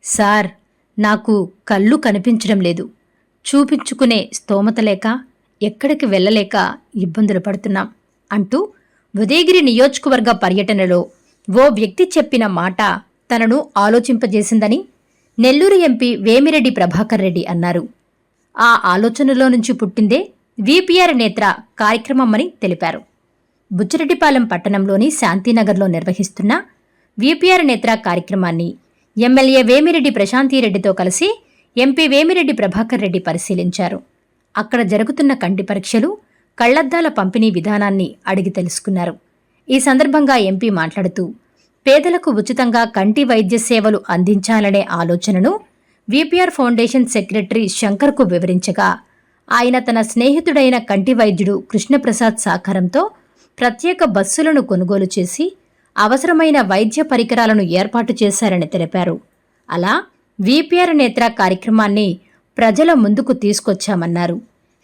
Sir, నాకు కళ్ళు కనిపించడం లేదు. చూపించుకునే స్తోమత లేక ఎక్కడికి వెళ్ళలేక ఇబ్బందులు పడుతున్నాం అంటూ ఉదయగిరి నియోజకవర్గ పర్యటనలో ఓ వ్యక్తి చెప్పిన మాట తనను ఆలోచింపజేసిందని నెల్లూరు ఎంపీ వేమిరెడ్డి ప్రభాకర్ రెడ్డి అన్నారు. ఆ ఆలోచనలో నుంచి పుట్టిందే వీపీఆర్ నేత్ర కార్యక్రమమని తెలిపారు. బుచ్చిరెడ్డిపాలెం పట్టణంలోని శాంతినగర్లో నిర్వహిస్తున్న వీపీఆర్ నేత్ర కార్యక్రమాన్ని ఎమ్మెల్యే వేమిరెడ్డి ప్రశాంతిరెడ్డితో కలిసి ఎంపీ వేమిరెడ్డి ప్రభాకర్ రెడ్డి పరిశీలించారు. అక్కడ జరుగుతున్న కంటి పరీక్షలు, కళ్లద్దాల పంపిణీ విధానాన్ని అడిగి తెలుసుకున్నారు. ఈ సందర్భంగా ఎంపీ మాట్లాడుతూ పేదలకు ఉచితంగా కంటి వైద్య సేవలు అందించాలనే ఆలోచనను వీపీఆర్ ఫౌండేషన్ సెక్రటరీ శంకర్కు వివరించగా, ఆయన తన స్నేహితుడైన కంటి వైద్యుడు కృష్ణప్రసాద్ సహకారంతో ప్రత్యేక బస్సులను కొనుగోలు చేసి అవసరమైన వైద్య పరికరాలను ఏర్పాటు చేశారని తెలిపారు. అలా వీపీఆర్ నేత్ర కార్యక్రమాన్ని ప్రజల ముందుకు తీసుకొచ్చామన్నారు.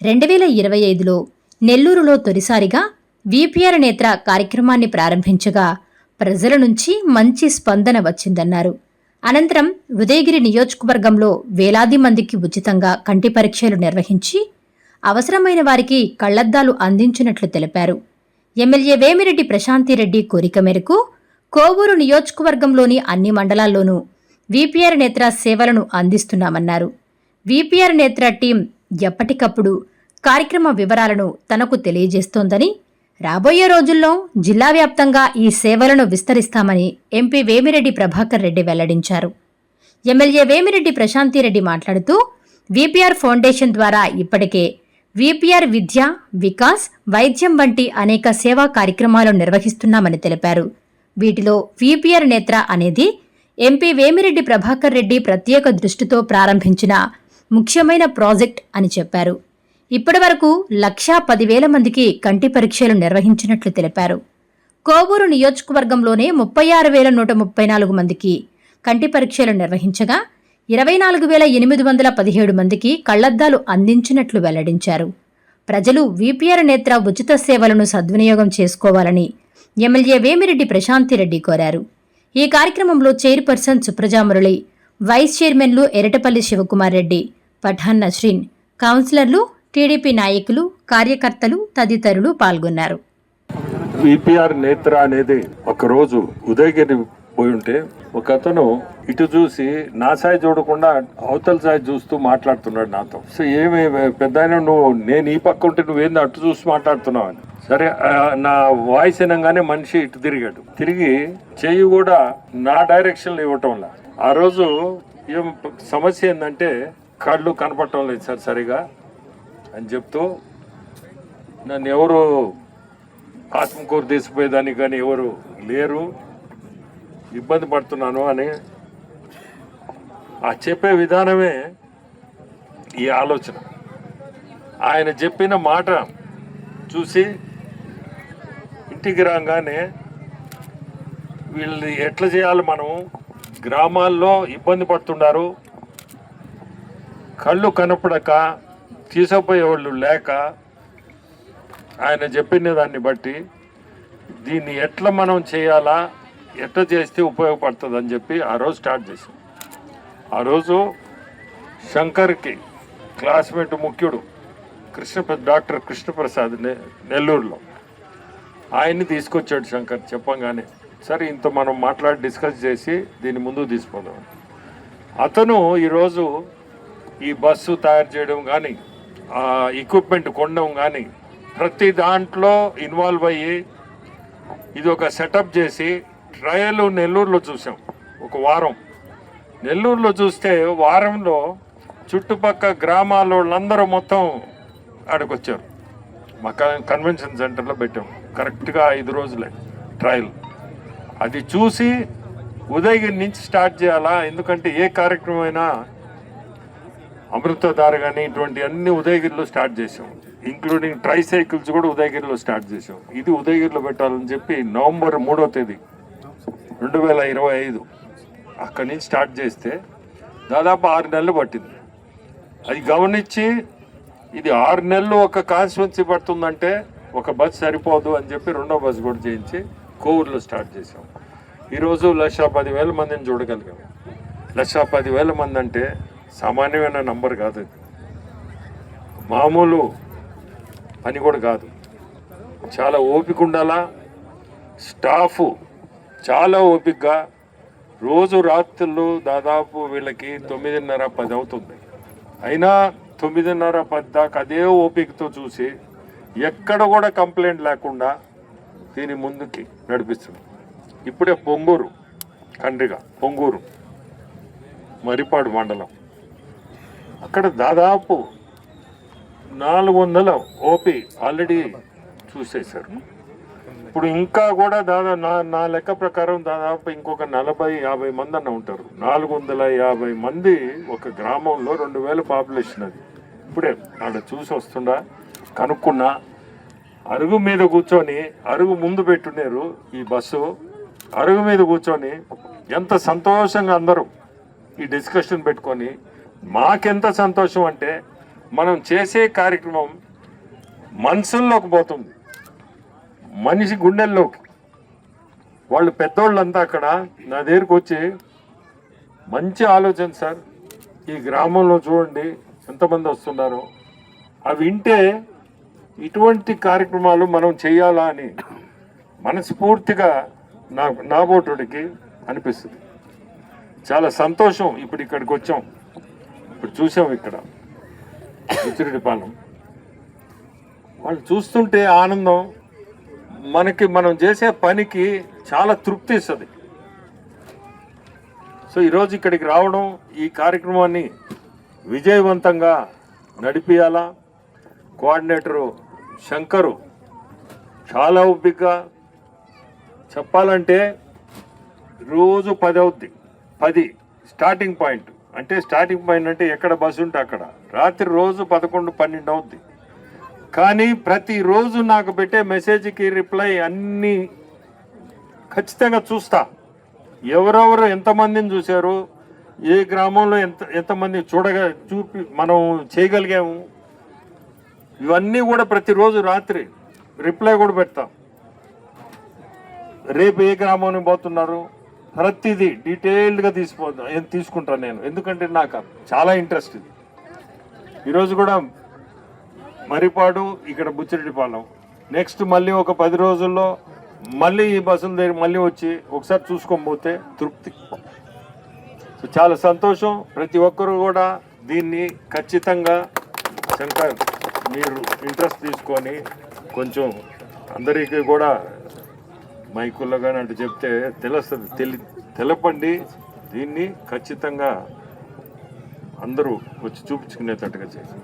2025లో నెల్లూరులో తొలిసారిగా వీపీఆర్ నేత్ర కార్యక్రమాన్ని ప్రారంభించగా ప్రజల నుంచి మంచి స్పందన వచ్చిందన్నారు. అనంతరం ఉదయగిరి నియోజకవర్గంలో వేలాది మందికి ఉచితంగా కంటి పరీక్షలు నిర్వహించి అవసరమైన వారికి కళ్లద్దాలు అందించినట్లు తెలిపారు. ఎమ్మెల్యే వేమిరెడ్డి ప్రశాంతిరెడ్డి కోరిక మేరకు కోవూరు నియోజకవర్గంలోని అన్ని మండలాల్లోనూ వీపీఆర్ నేత్ర సేవలను అందిస్తున్నామన్నారు. వీపీఆర్ నేత్ర టీం ఎప్పటికప్పుడు కార్యక్రమ వివరాలను తనకు తెలియజేస్తోందని, రాబోయే రోజుల్లో జిల్లా వ్యాప్తంగా ఈ సేవలను విస్తరిస్తామని ఎంపీ వేమిరెడ్డి ప్రభాకర్ రెడ్డి వెల్లడించారు. ఎమ్మెల్యే వేమిరెడ్డి ప్రశాంతిరెడ్డి మాట్లాడుతూ వీపీఆర్ ఫౌండేషన్ ద్వారా ఇప్పటికే వీపీఆర్ విద్య, వికాస్, వైద్యం వంటి అనేక సేవా కార్యక్రమాలు నిర్వహిస్తున్నామని తెలిపారు. వీటిలో వీపీఆర్ నేత్ర అనేది ఎంపీ వేమిరెడ్డి ప్రభాకర్ రెడ్డి ప్రత్యేక దృష్టితో ప్రారంభించిన ముఖ్యమైన ప్రాజెక్ట్ అని చెప్పారు. ఇప్పటివరకు 1,10,000 మందికి కంటి పరీక్షలు నిర్వహించినట్లు తెలిపారు. కోవూరు నియోజకవర్గంలోనే 36,134 మందికి కంటి పరీక్షలు నిర్వహించగా 24,817 మందికి కళ్లద్దాలు అందించినట్లు వెల్లడించారు. ప్రజలు వీపీఆర్ నేత్ర ఉచిత సేవలను సద్వినియోగం చేసుకోవాలని ఎమ్మెల్యే వేమిరెడ్డి ప్రశాంతిరెడ్డి కోరారు. ఈ కార్యక్రమంలో చైర్పర్సన్ సుప్రజామురళి, వైస్ చైర్మన్లు ఎరటపల్లి శివకుమార్ రెడ్డి, పఠాన్ నస్రీన్, కౌన్సిలర్లు, టీడీపీ నాయకులు, కార్యకర్తలు తదితరులు పాల్గొన్నారు. వీపీఆర్ నేత్ర అనేది ఒకరోజు ఉదయగిరి పోయి ఉంటే ఒక అతను ఇటు చూసి నా సాయి చూడకుండా అవతల సాయి చూస్తూ మాట్లాడుతున్నాడు నాతో. సో ఏమి పెద్ద నువ్వు, నేను ఈ పక్క ఉంటే నువ్వేంది అటు చూసి మాట్లాడుతున్నావు అని. సరే, నా వాయిస్ వినగానే మనిషి ఇటు తిరిగాడు. తిరిగి చెయ్యి కూడా నా డైరెక్షన్లో ఇవ్వటంలా. ఆ రోజు ఏం సమస్య ఏంటంటే కళ్ళు కనపడటం లేదు సార్ సరిగా అని చెప్తూ నన్ను ఎవరు ఆత్మకూరు తీసిపోయేదానికి కానీ ఎవరు లేరు, ఇబ్బంది పడుతున్నాను అని ఆ చెప్పే విధానమే ఈ ఆలోచన. ఆయన చెప్పిన మాట చూసి ఇంటికి రాగానే వీళ్ళు ఎట్లా చేయాలి, మనం గ్రామాల్లో ఇబ్బంది పడుతున్నారు, కళ్ళు కనపడక తీసుకుపోయేవాళ్ళు లేక, ఆయన చెప్పిన దాన్ని బట్టి దీన్ని ఎట్లా మనం చేయాలా, ఎట్లా చేస్తే ఉపయోగపడుతుంది అని చెప్పి ఆ రోజు స్టార్ట్ చేశాం. ఆ రోజు శంకర్కి క్లాస్మేట్ ముఖ్యుడు డాక్టర్ కృష్ణప్రసాద్ నెల్లూరులో, ఆయన్ని తీసుకొచ్చాడు శంకర్. చెప్పంగానే సరే ఇంత మనం మాట్లాడి డిస్కస్ చేసి దీన్ని ముందుకు తీసుకుపోదాం. అతను ఈరోజు ఈ బస్సు తయారు చేయడం కానీ, ఎక్విప్మెంట్ కొనడం కానీ ప్రతి దాంట్లో ఇన్వాల్వ్ అయ్యి ఇది ఒక సెటప్ చేసి ట్రయల్ నెల్లూరులో చూసాం. ఒక వారం నెల్లూరులో చూస్తే వారంలో చుట్టుపక్కల గ్రామాల వాళ్ళందరూ మొత్తం ఆడకొచ్చారు. మా కన్వెన్షన్ సెంటర్లో పెట్టాం. కరెక్ట్గా 5 రోజులే ట్రయల్. అది చూసి ఉదయగిరి నుంచి స్టార్ట్ చేయాలా, ఎందుకంటే ఏ కార్యక్రమం అయినా అమృతధార కానీ ఇటువంటి అన్ని ఉదయగిరిలో స్టార్ట్ చేసాం. ఇంక్లూడింగ్ ట్రైసైకిల్స్ కూడా ఉదయగిరిలో స్టార్ట్ చేసాం. ఇది ఉదయగిరిలో పెట్టాలని చెప్పి నవంబర్ 3వ తేదీ 2025 అక్కడి నుంచి స్టార్ట్ చేస్తే దాదాపు 6 నెలలు పట్టింది. అది గమనించి ఇది 6 నెలలు ఒక కాన్స్టిట్యున్సీ పడుతుందంటే ఒక బస్ సరిపోదు అని చెప్పి 2వ బస్ కూడా చేయించి కోవూరులో స్టార్ట్ చేసాం. ఈరోజు 1,10,000 మందిని చూడగలిగాం. 1,10,000 మంది అంటే సామాన్యమైన నంబర్ కాదు, అది మామూలు పని కూడా కాదు. చాలా ఓపిక ఉండాలా. స్టాఫ్ చాలా ఓపికగా రోజు రాత్రులు దాదాపు వీళ్ళకి 9:30, 10 అవుతుంది. అయినా 9:30, 10 దాకా అదే ఓపికతో చూసి ఎక్కడ కూడా కంప్లైంట్ లేకుండా దీని ముందుకి నడిపిస్తుంది. ఇప్పుడే పొంగూరు, కండ్రిగా పొంగూరు మరిపాడు మండలం, అక్కడ దాదాపు 400 ఓపీ ఆల్రెడీ చూసేశారు. ఇప్పుడు ఇంకా కూడా దాదాపు నా లెక్క ప్రకారం దాదాపు ఇంకొక 40-50 మంది అన్న ఉంటారు. 450 మంది ఒక గ్రామంలో 2,000 పాపులేషన్. అది ఇప్పుడే ఆడ చూసి వస్తుండా కనుక్కున్నా. అరుగు మీద కూర్చొని, అరుగు ముందు పెట్టున్నారు ఈ బస్సు, అరుగు మీద కూర్చొని ఎంత సంతోషంగా అందరూ ఈ డిస్కషన్ పెట్టుకొని, మాకెంత సంతోషం అంటే మనం చేసే కార్యక్రమం మనసుల్లోకి పోతుంది, మనిషి గుండెల్లోకి. వాళ్ళు పెద్దోళ్ళంతా అక్కడ నా దగ్గరికి వచ్చి, మంచి ఆలోచన సార్, ఈ గ్రామంలో చూడండి ఎంతమంది వస్తున్నారో, అవి వింటే ఇటువంటి కార్యక్రమాలు మనం చేయాలా అని మనస్ఫూర్తిగా నా బోటుడికి అనిపిస్తుంది. చాలా సంతోషం. ఇప్పుడు ఇక్కడికి వచ్చాం, ఇప్పుడు చూసాం ఇక్కడ ఉచ్చిరెడ్డిపాలెం, వాళ్ళు చూస్తుంటే ఆనందం, మనకి మనం చేసే పనికి చాలా తృప్తి ఇస్తుంది. సో ఈరోజు ఇక్కడికి రావడం, ఈ కార్యక్రమాన్ని విజయవంతంగా నడిపియాలా. కోఆర్డినేటరు శంకరు చాలా ఓపికగా, చెప్పాలంటే రోజు 10 అవుద్ది. 10 స్టార్టింగ్ పాయింట్, అంటే స్టార్టింగ్ పాయింట్ అంటే ఎక్కడ బస్సు ఉంటే అక్కడ. రాత్రి రోజు 11, 12 అవుద్ది. కానీ ప్రతిరోజు నాకు పెట్టే మెసేజ్కి రిప్లై అన్నీ ఖచ్చితంగా చూస్తా. ఎవరెవరు ఎంతమందిని చూశారు, ఏ గ్రామంలో ఎంతమంది చూపి మనం చేయగలిగాము, ఇవన్నీ కూడా ప్రతిరోజు రాత్రి రిప్లై కూడా పెడతాం. రేపు ఏ గ్రామానికి పోతున్నారు ప్రతిదీ డీటెయిల్డ్గా తీసుకుంటాను నేను, ఎందుకంటే నాకు చాలా ఇంట్రెస్ట్ ఇది. ఈరోజు కూడా మరిపాడు, ఇక్కడ బుచ్చిరెడ్డిపాలెం, నెక్స్ట్ మళ్ళీ ఒక 10 రోజుల్లో మళ్ళీ ఈ బస్సుల దగ్గర మళ్ళీ వచ్చి ఒకసారి చూసుకొని పోతే తృప్తి. సో చాలా సంతోషం. ప్రతి ఒక్కరు కూడా దీన్ని ఖచ్చితంగా శంకర్ మీరు ఇంట్రెస్ట్ తీసుకొని కొంచెం అందరికీ కూడా మైకుల్లో కానీ అంటే చెప్తే తెలుస్తుంది, తెలపండి. దీన్ని ఖచ్చితంగా అందరూ వచ్చి చూపించుకునేటట్టుగా చేసి